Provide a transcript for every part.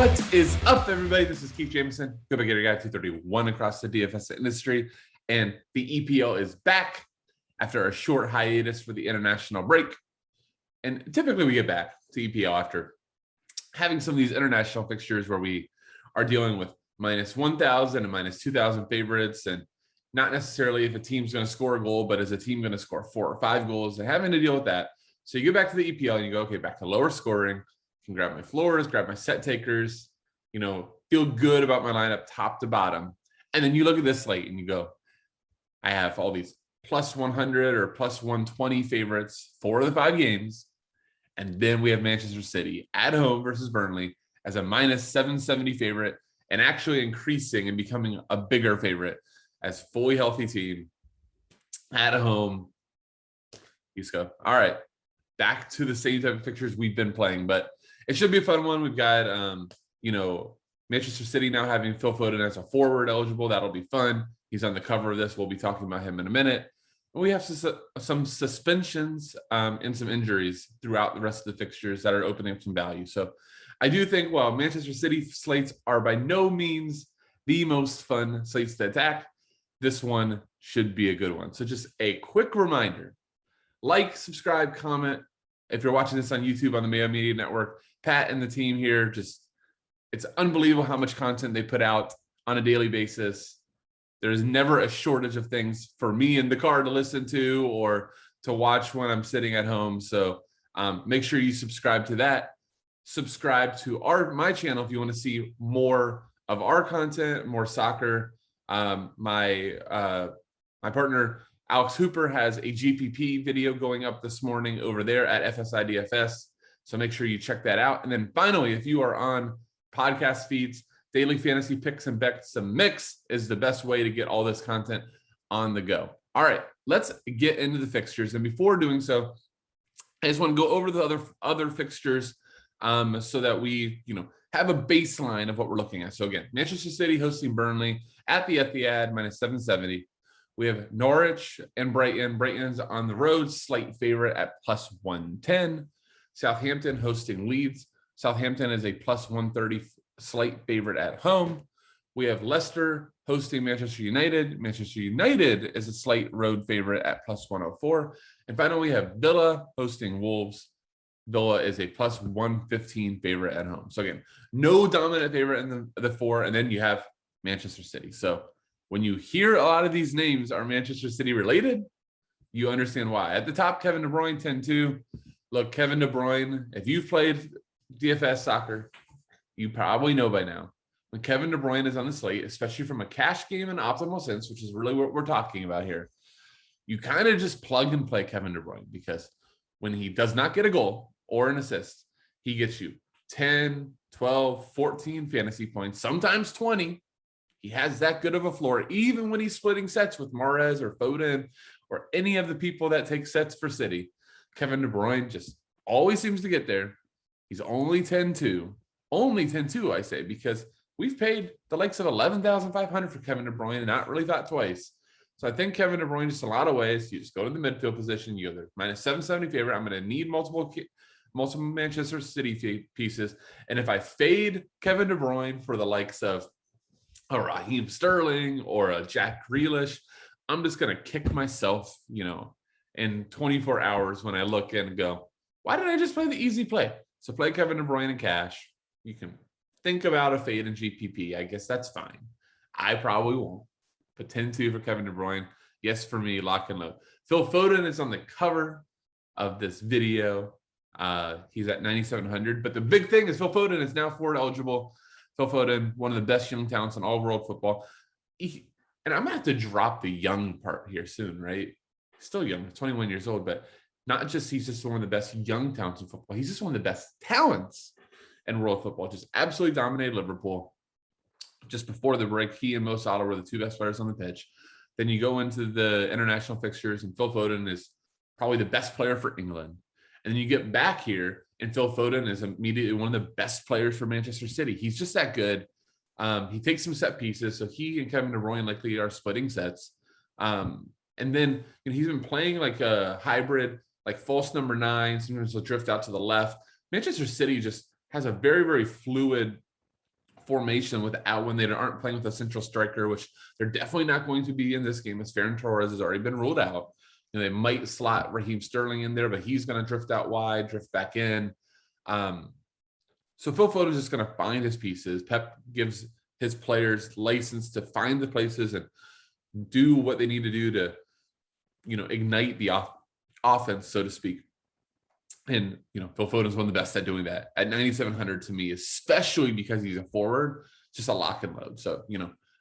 What is up, everybody? This is Keith Jamison, Go Getter Guy 231 across the DFS industry, and the EPL is back after a short hiatus for the international break. And typically we get back to EPL after having some of these international fixtures where we are dealing with minus 1,000 and minus 2,000 favorites, and not necessarily if a team's going to score a goal, but is a team going to score 4 or 5 goals and having to deal with that. So you get back to the EPL and you go, okay, back to lower scoring. Can grab my floors, grab my set takers, feel good about my lineup top to bottom. And then you look at this slate and you go, I have all these plus 100 or plus 120 favorites for the 5 games. And then we have Manchester City at home versus Burnley as a minus 770 favorite, and actually increasing and becoming a bigger favorite as fully healthy team at home. You just go, all right, back to the same type of fixtures we've been playing, but it should be a fun one. We've got, Manchester City now having Phil Foden as a forward eligible. That'll be fun. He's on the cover of this. We'll be talking about him in a minute. And we have some suspensions and some injuries throughout the rest of the fixtures that are opening up some value. So I do think, while Manchester City slates are by no means the most fun slates to attack, this one should be a good one. So just a quick reminder, like, subscribe, comment. If you're watching this on YouTube on the Mayo Media Network, Pat and the team here, it's unbelievable how much content they put out on a daily basis. There's never a shortage of things for me in the car to listen to or to watch when I'm sitting at home. So make sure you subscribe to that. Subscribe to my channel if you want to see more of our content, more soccer. My partner Alex Hooper has a GPP video going up this morning over there at FSI DFS. So make sure you check that out. And then finally, if you are on podcast feeds, Daily Fantasy Picks and Bets and Mix is the best way to get all this content on the go. All right, let's get into the fixtures. And before doing so, I just want to go over the other fixtures so that we, have a baseline of what we're looking at. So again, Manchester City hosting Burnley at the Etihad, minus 770. We have Norwich and Brighton. Brighton's on the road, slight favorite at plus 110. Southampton hosting Leeds. Southampton is a plus 130 slight favorite at home. We have Leicester hosting Manchester United. Manchester United is a slight road favorite at plus 104. And finally, we have Villa hosting Wolves. Villa is a plus 115 favorite at home. So again, no dominant favorite in the 4. And then you have Manchester City. So when you hear a lot of these names are Manchester City related, you understand why. At the top, Kevin De Bruyne, 10-2. Look, Kevin De Bruyne, if you've played DFS soccer, you probably know by now, when Kevin De Bruyne is on the slate, especially from a cash game and optimal sense, which is really what we're talking about here, you kind of just plug and play Kevin De Bruyne, because when he does not get a goal or an assist, he gets you 10, 12, 14 fantasy points, sometimes 20. He has that good of a floor, even when he's splitting sets with Mahrez or Foden or any of the people that take sets for City. Kevin De Bruyne just always seems to get there. He's only 10-2. Only 10-2, I say, because we've paid the likes of 11,500 for Kevin De Bruyne and not really thought twice. So I think Kevin De Bruyne, just a lot of ways. You just go to the midfield position. You go there, minus 770 favorite. I'm going to need multiple Manchester City pieces. And if I fade Kevin De Bruyne for the likes of a Raheem Sterling or a Jack Grealish, I'm just going to kick myself, in 24 hours when I look in and go, why did I just play the easy play? So play Kevin De Bruyne in cash. You can think about a fade in GPP. I guess that's fine. I probably won't. But 10-2 for Kevin De Bruyne. Yes, for me, lock and load. Phil Foden is on the cover of this video. He's at 9,700. But the big thing is Phil Foden is now forward eligible. Phil Foden, one of the best young talents in all world football. And I'm going to have to drop the young part here soon, right? Still young, 21 years old, but he's just one of the best young talents in football. He's just one of the best talents in world football. Just absolutely dominated Liverpool. Just before the break, he and Mo Salah were the 2 best players on the pitch. Then you go into the international fixtures, and Phil Foden is probably the best player for England. And then you get back here, and Phil Foden is immediately one of the best players for Manchester City. He's just that good. He takes some set pieces, so he and Kevin De Bruyne likely are splitting sets. And then he's been playing like a hybrid, like false number 9. Sometimes he'll drift out to the left. Manchester City just has a very, very fluid formation without when they aren't playing with a central striker, which they're definitely not going to be in this game, as Ferran Torres has already been ruled out. They might slot Raheem Sterling in there, but he's going to drift out wide, drift back in. So Phil Foden is just going to find his pieces. Pep gives his players license to find the places and do what they need to do to, ignite the offense, so to speak. And, Phil Foden is one of the best at doing that at 9,700 to me, especially because he's a forward, just a lock and load. So,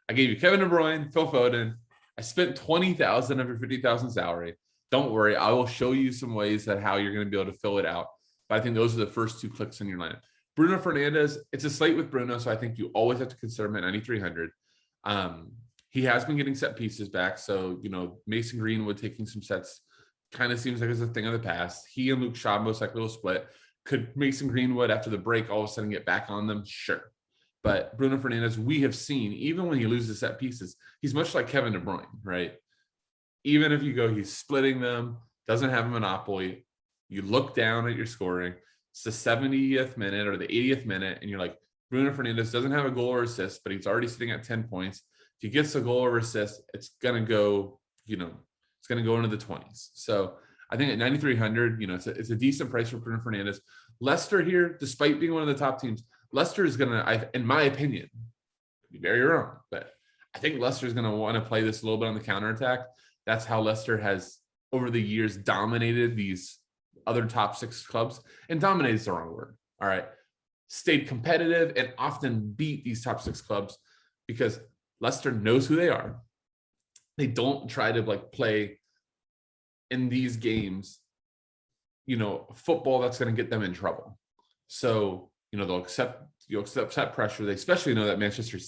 I gave you Kevin De Bruyne, Phil Foden. I spent 20,000 of your 50,000 salary. Don't worry. I will show you some ways that how you're going to be able to fill it out. But I think those are the first two clicks in your lineup. Bruno Fernandes, it's a slate with Bruno, so I think you always have to consider him at 9,300. He has been getting set pieces back. So, Mason Greenwood taking some sets kind of seems like it's a thing of the past. He and Luke Shaw most likely will split. Could Mason Greenwood, after the break, all of a sudden get back on them? Sure. But Bruno Fernandes, we have seen, even when he loses set pieces, he's much like Kevin De Bruyne, right? Even if you go, he's splitting them, doesn't have a monopoly. You look down at your scoring. It's the 70th minute or the 80th minute, and you're like, Bruno Fernandes doesn't have a goal or assist, but he's already sitting at 10 points. If he gets a goal or assist, it's going to go, it's going to go into the 20s. So I think at 9,300, it's a decent price for Bruno Fernandes. Leicester here, despite being one of the top teams, Leicester is going to, in my opinion, be very wrong, but I think Leicester is going to want to play this a little bit on the counterattack. That's how Leicester has, over the years, dominated these other top six clubs. And dominate is the wrong word. All right. Stayed competitive and often beat these top six clubs because Leicester knows who they are. They don't try to play in these games, football that's going to get them in trouble. So, you'll accept set pressure. They especially know that Manchester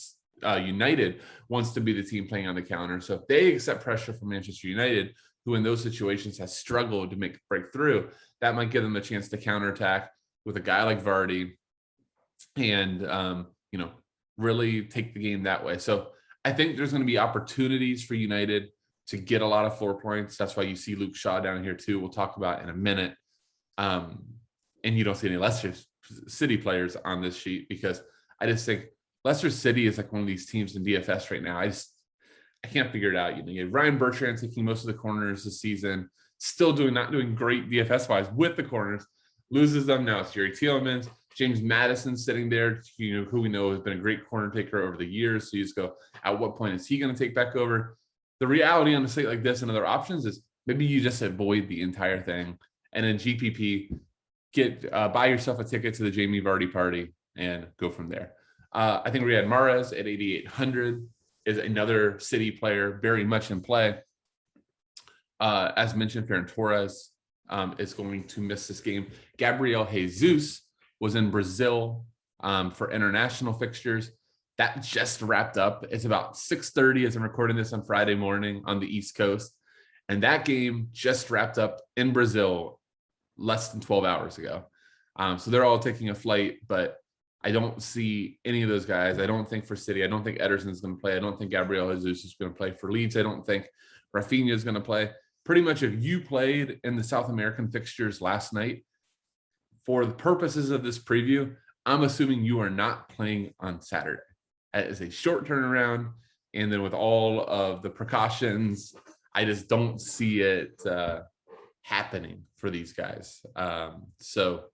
United wants to be the team playing on the counter. So if they accept pressure from Manchester United, who in those situations has struggled to break through, that might give them a chance to counterattack with a guy like Vardy and, really take the game that way. So I think there's going to be opportunities for United to get a lot of floor points. That's why you see Luke Shaw down here too. We'll talk about in a minute. And you don't see any Leicester City players on this sheet because I just think Leicester City is like one of these teams in DFS right now. I can't figure it out. You have Ryan Bertrand taking most of the corners this season, still not doing great DFS wise with the corners, loses them now. It's Jerry Tielemans, James Maddison sitting there, who we know has been a great corner taker over the years. So you just go, at what point is he going to take back over? The reality on a slate like this and other options is maybe you just avoid the entire thing and then GPP buy yourself a ticket to the Jamie Vardy party and go from there. I think Riyad Mahrez at 8,800 is another City player very much in play. As mentioned, Ferran Torres is going to miss this game. Gabriel Jesus was in Brazil for international fixtures. That just wrapped up. It's about 6:30 as I'm recording this on Friday morning on the East Coast. And that game just wrapped up in Brazil less than 12 hours ago. So they're all taking a flight, but I don't see any of those guys. I don't think for City. I don't think Ederson's going to play. I don't think Gabriel Jesus is going to play for Leeds. I don't think Rafinha is going to play. Pretty much if you played in the South American fixtures last night, for the purposes of this preview, I'm assuming you are not playing on Saturday. It is a short turnaround. And then with all of the precautions, I just don't see it happening for these guys. So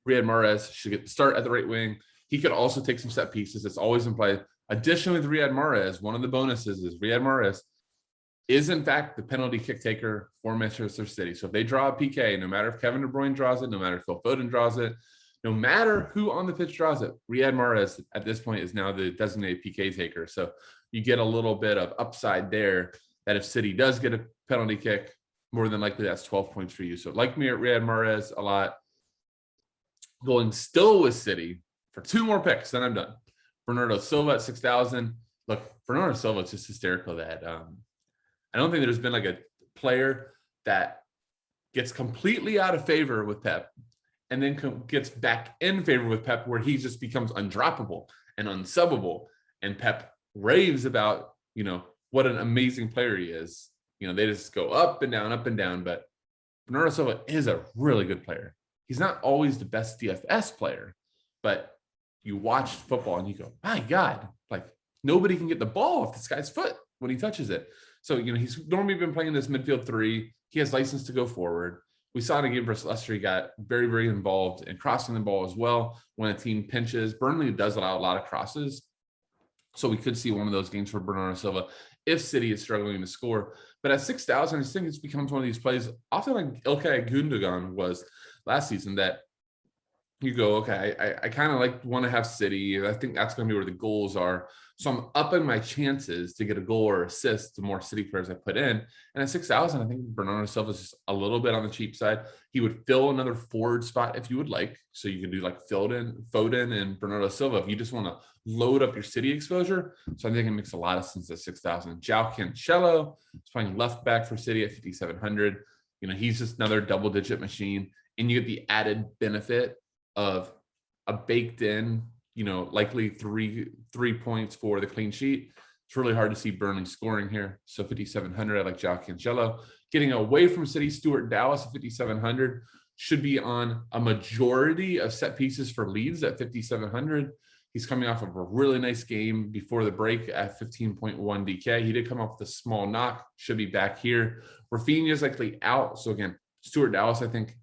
Riyad Mahrez should get the start at the right wing. He could also take some set pieces. It's always in play. Additionally, with Riyad Mahrez, one of the bonuses is Riyad Mahrez is in fact the penalty kick taker for Manchester City. So if they draw a PK, no matter if Kevin De Bruyne draws it, no matter if Phil Foden draws it, no matter who on the pitch draws it, Riyad Mahrez at this point is now the designated PK taker. So you get a little bit of upside there that if City does get a penalty kick, more than likely that's 12 points for you. So like me at Riyad Mahrez a lot. Going still with City for two more picks, then I'm done. Bernardo Silva at 6,000. Look, Bernardo Silva is just hysterical that I don't think there's been like a player that gets completely out of favor with Pep and then gets back in favor with Pep where he just becomes undroppable and unsubbable. And Pep raves about, what an amazing player he is. They just go up and down. But Bernardo Silva is a really good player. He's not always the best DFS player, but you watch football and you go, my God, like nobody can get the ball off this guy's foot when he touches it. So, he's normally been playing this midfield three. He has license to go forward. We saw in a game versus Leicester, he got very, very involved in crossing the ball as well when a team pinches. Burnley does allow a lot of crosses. So we could see one of those games for Bernardo Silva if City is struggling to score. But at 6,000, I just think it becomes one of these plays, often like Ilkay Gundogan was last season, that you go, okay, I kind of want to have City. I think that's going to be where the goals are. So I'm upping my chances to get a goal or assist the more City players I put in. And at 6,000, I think Bernardo Silva is just a little bit on the cheap side. He would fill another forward spot if you would like. So you can do like Foden and Bernardo Silva if you just want to load up your City exposure. So I think it makes a lot of sense at 6,000. João Cancelo is playing left back for City at 5,700. He's just another double-digit machine. And you get the added benefit of a baked in, likely three points for the clean sheet. It's really hard to see Burnley scoring here. So 5,700, I like João Cancelo. Getting away from City, Stuart Dallas at 5,700 should be on a majority of set pieces for Leeds at 5,700. He's coming off of a really nice game before the break at 15.1 DK. He did come off with a small knock, should be back here. Rafinha is likely out. So again, Stuart Dallas, I think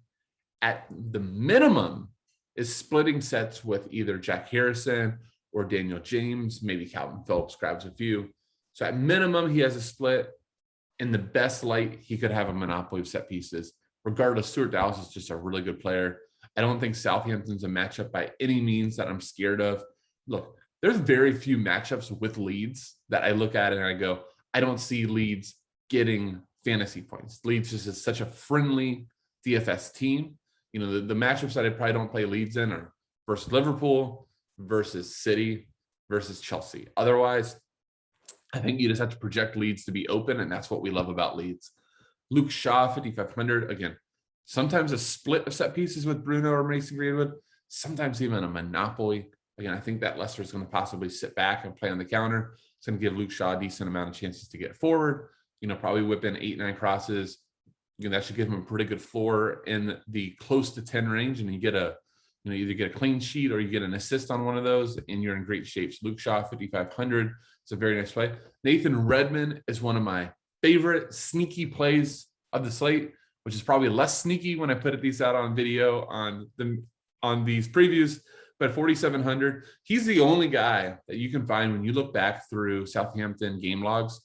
at the minimum, is splitting sets with either Jack Harrison or Daniel James. Maybe Calvin Phillips grabs a few. So at minimum, he has a split. In the best light, he could have a monopoly of set pieces. Regardless, Stuart Dallas is just a really good player. I don't think Southampton's a matchup by any means that I'm scared of. Look, there's very few matchups with Leeds that I look at and I go, I don't see Leeds getting fantasy points. Leeds just is such a friendly DFS team. The matchups that I probably don't play Leeds in are versus Liverpool, versus City, versus Chelsea. Otherwise, I think you just have to project Leeds to be open, and that's what we love about Leeds. Luke Shaw, 5,500. Again, sometimes a split of set pieces with Bruno or Mason Greenwood, sometimes even a monopoly. Again, I think that Leicester is going to possibly sit back and play on the counter. It's going to give Luke Shaw a decent amount of chances to get forward. Probably whip in 8-9 crosses. That should give him a pretty good floor in the close to 10 range, and you get either get a clean sheet or you get an assist on one of those, and you're in great shape. So Luke Shaw, 5,500. It's a very nice play. Nathan Redmond is one of my favorite sneaky plays of the slate, which is probably less sneaky when I put these out on video on these previews. But 4,700, he's the only guy that you can find when you look back through Southampton game logs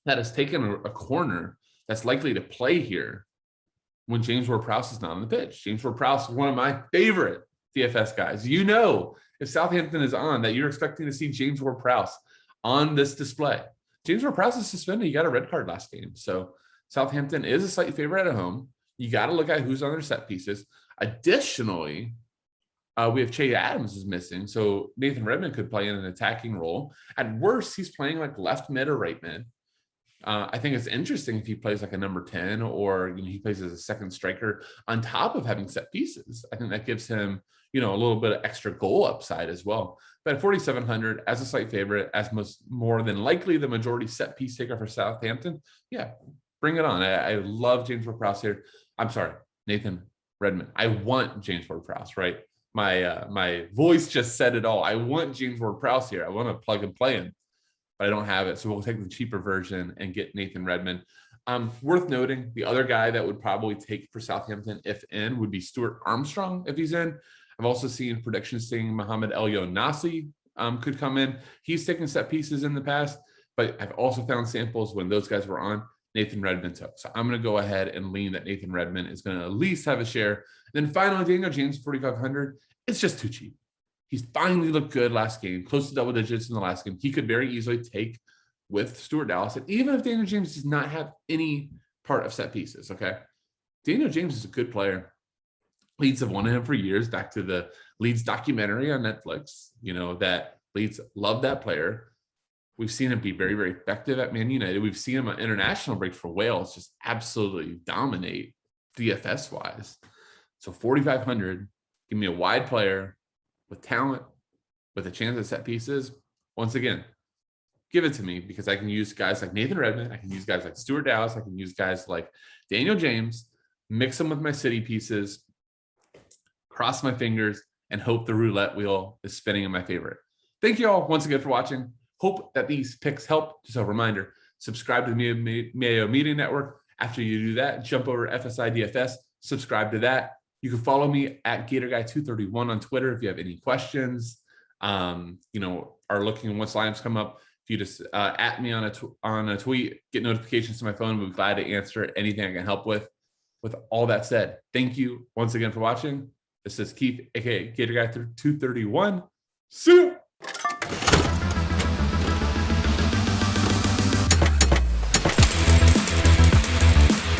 that has taken a corner that's likely to play here when James Ward-Prowse is not on the pitch. James Ward-Prowse is one of my favorite DFS guys. If Southampton is on, that you're expecting to see James Ward-Prowse on this display. James Ward-Prowse is suspended. He got a red card last game. So Southampton is a slight favorite at home. You got to look at who's on their set pieces. Additionally, we have Che Adams is missing. So Nathan Redmond could play in an attacking role. At worst, he's playing like left mid or right mid. I think it's interesting if he plays like a number 10 or he plays as a second striker on top of having set pieces. I think that gives him, a little bit of extra goal upside as well. But at 4,700 as a slight favorite, as more than likely the majority set piece taker for Southampton, yeah, bring it on. I love James Ward-Prowse here. I'm sorry, Nathan Redmond. I want James Ward-Prowse, right? My voice just said it all. I want James Ward-Prowse here. I want to plug and play him. But I don't have it. So we'll take the cheaper version and get Nathan Redmond. Worth noting, the other guy that would probably take for Southampton, if in, would be Stuart Armstrong if he's in. I've also seen predictions saying Mohamed El Yonasi could come in. He's taken set pieces in the past, but I've also found samples when those guys were on, Nathan Redmond took. So I'm going to go ahead and lean that Nathan Redmond is going to at least have a share. And then finally, Daniel James, 4,500. It's just too cheap. He's finally looked good last game, close to double digits in the last game. He could very easily take with Stuart Dallas. And even if Daniel James does not have any part of set pieces, okay? Daniel James is a good player. Leeds have wanted him for years, back to the Leeds documentary on Netflix, that Leeds love that player. We've seen him be very, very effective at Man United. We've seen him on international break for Wales just absolutely dominate DFS-wise. So 4,500, give me a wide player with talent, with a chance at set pieces. Once again, give it to me because I can use guys like Nathan Redmond. I can use guys like Stuart Dallas. I can use guys like Daniel James, mix them with my City pieces, cross my fingers, and hope the roulette wheel is spinning in my favor. Thank you all once again for watching. Hope that these picks help. Just a reminder, subscribe to the Mayo Media Network. After you do that, jump over to FSI DFS, subscribe to that. You can follow me at GatorGuy231 on Twitter if you have any questions. Are looking once lineups come up. If you just at me on a tweet, get notifications to my phone, we'll be glad to answer anything I can help with. With all that said, thank you once again for watching. This is Keith, aka GatorGuy231. See you.